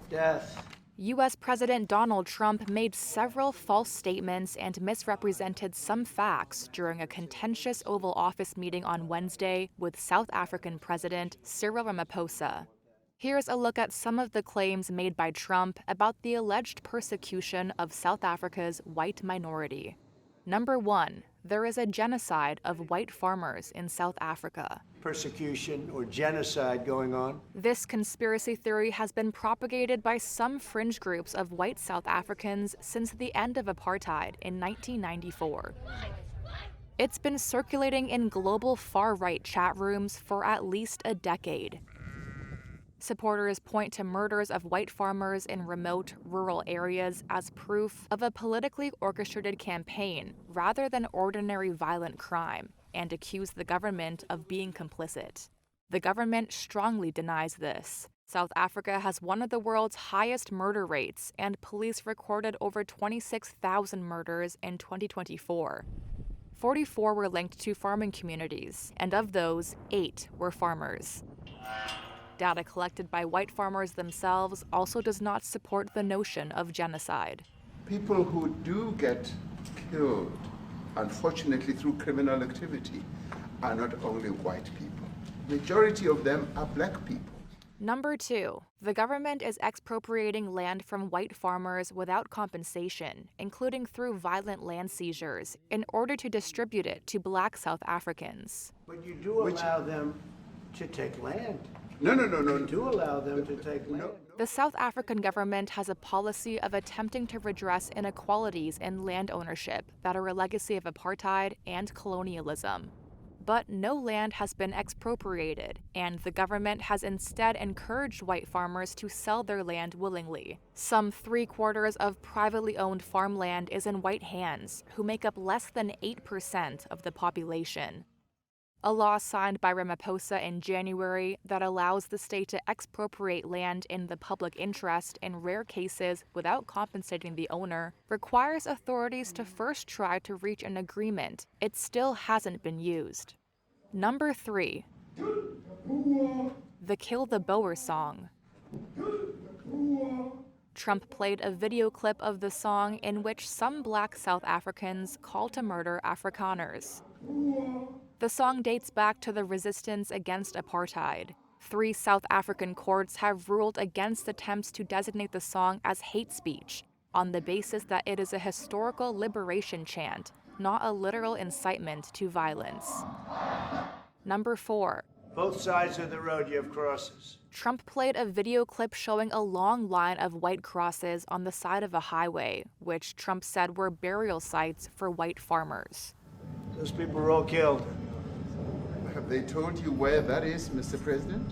Death. U.S. President Donald Trump made several false statements and misrepresented some facts during a contentious Oval Office meeting on Wednesday with South African President Cyril Ramaphosa. Here's a look at some of the claims made by Trump about the alleged persecution of South Africa's white minority. Number 1, there is a genocide of white farmers in South Africa. Persecution or genocide going on. This conspiracy theory has been propagated by some fringe groups of white South Africans since the end of apartheid in 1994. It's been circulating in global far-right chat rooms for at least a decade. Supporters point to murders of white farmers in remote, rural areas as proof of a politically orchestrated campaign rather than ordinary violent crime, and accuse the government of being complicit. The government strongly denies this. South Africa has one of the world's highest murder rates, and police recorded over 26,000 murders in 2024. 44 were linked to farming communities, and of those, 8 were farmers. Data collected by white farmers themselves also does not support the notion of genocide. People who do get killed, unfortunately through criminal activity, are not only white people. Majority of them are black people. Number 2, the government is expropriating land from white farmers without compensation, including through violent land seizures, in order to distribute it to black South Africans. But you do allow them to take land. No. You do allow them to take land. The South African government has a policy of attempting to redress inequalities in land ownership that are a legacy of apartheid and colonialism. But no land has been expropriated, and the government has instead encouraged white farmers to sell their land willingly. Some 3/4 of privately owned farmland is in white hands, who make up less than 8% of the population. A law signed by Ramaphosa in January that allows the state to expropriate land in the public interest in rare cases without compensating the owner requires authorities to first try to reach an agreement. It still hasn't been used. Number 3, the Kill the Boer song. Trump played a video clip of the song in which some black South Africans call to murder Afrikaners. The song dates back to the resistance against apartheid. 3 South African courts have ruled against attempts to designate the song as hate speech, on the basis that it is a historical liberation chant, not a literal incitement to violence. Number 4. Both sides of the road, you have crosses. Trump played a video clip showing a long line of white crosses on the side of a highway, which Trump said were burial sites for white farmers. Those people were all killed. Have they told you where that is, Mr. President?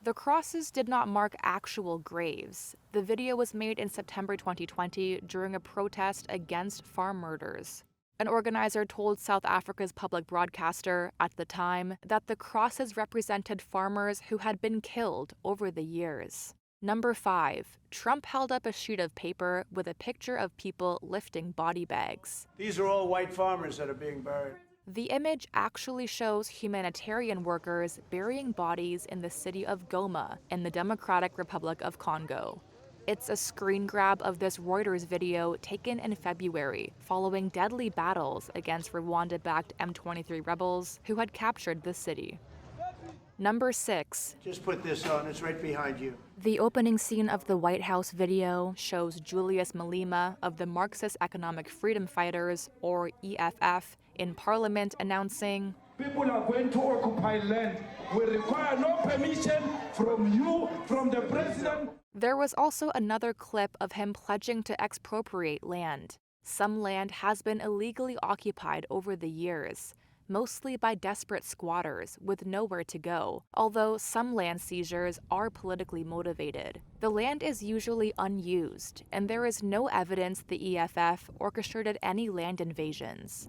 The crosses did not mark actual graves. The video was made in September 2020 during a protest against farm murders. An organizer told South Africa's public broadcaster at the time that the crosses represented farmers who had been killed over the years. Number 5, Trump held up a sheet of paper with a picture of people lifting body bags. These are all white farmers that are being buried. The image actually shows humanitarian workers burying bodies in the city of Goma in the Democratic Republic of Congo. It's a screen grab of this Reuters video taken in February, following deadly battles against Rwanda-backed M23 rebels who had captured the city. Number 6. Just put this on, it's right behind you. The opening scene of the White House video shows Julius Malema of the Marxist Economic Freedom Fighters, or EFF, in Parliament announcing, "People are going to occupy land. We require no permission from you, from the president." There was also another clip of him pledging to expropriate land. Some land has been illegally occupied over the years, mostly by desperate squatters with nowhere to go, although some land seizures are politically motivated. The land is usually unused, and there is no evidence the EFF orchestrated any land invasions.